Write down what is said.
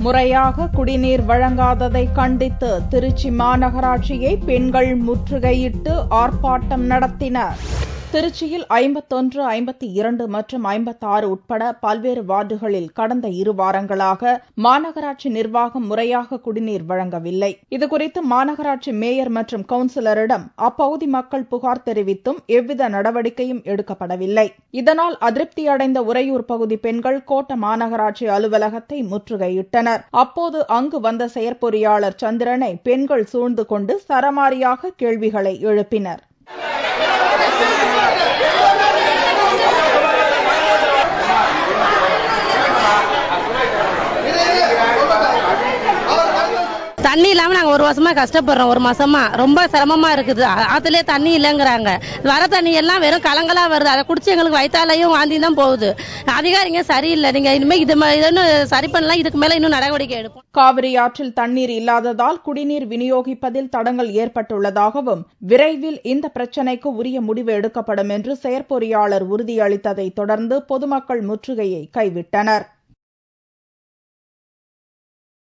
முறையாக குடிநீர் வழங்காததை கண்டித்து திருச்சி மாநகராட்சியை பெண்கள் முற்றுகையிட்டு ஆர்ப்பாட்டம் நடத்தினர். திருச்சியில் 51, 52 மற்றும் 56 உட்பட பல்வேறு வார்டுகளில் கடந்த 2 வாரங்களாக மாநகராட்சி நிர்வாகம் முறையாக குடிநீர் வழங்கவில்லை. இதுகுறித்து மாநகராட்சி மேயர் மற்றும் கவுன்சிலரிடம் அப்பகுதி மக்கள் புகார் தெரிவித்தும் எவ்வித நடவடிக்கையும் எடுக்கப்படவில்லை. இதனால் அதிருப்தி அடைந்த உறையூர் பகுதி பெண்கள் கோட்ட மாநகராட்சி அலுவலகத்தை முற்றுகையிட்டனர். அப்போது அங்கு வந்த செயற்பொறியாளர் சந்திரனை பெண்கள் சூழ்ந்து கொண்டு சரமாரியாக கேள்விகளை எழுப்பினர். தண்ணி இல்லாம நாங்க 1 வருஷமா கஷ்டப்படுறோம். 1 மாசமா ரொம்ப சிரமமா இருக்குது. ஆத்துலயே தண்ணி இல்லங்கிறாங்க. வர தண்ணி எல்லாம் வெறும் கலங்களா வருது. அதை குடிச்சு எங்களுக்கு வயிற்றாலையும் வாந்தியும் தான் போகுது. அதிகாரிங்க சரியில்லை. நீங்க இனிமே இது சரி பண்ணலாம். இதுக்கு மேல இன்னும் நடவடிக்கை எடுப்போம். காவிரி ஆற்றில் தண்ணீர் இல்லாததால் குடிநீர் விநியோகிப்பதில் தடங்கல் ஏற்பட்டுள்ளதாகவும் விரைவில் இந்த பிரச்சினைக்கு உரிய முடிவு எடுக்கப்படும் என்று செயற்பொறியாளர் உறுதியளித்ததை தொடர்ந்து பொதுமக்கள் முற்றுகையை கைவிட்டனர்.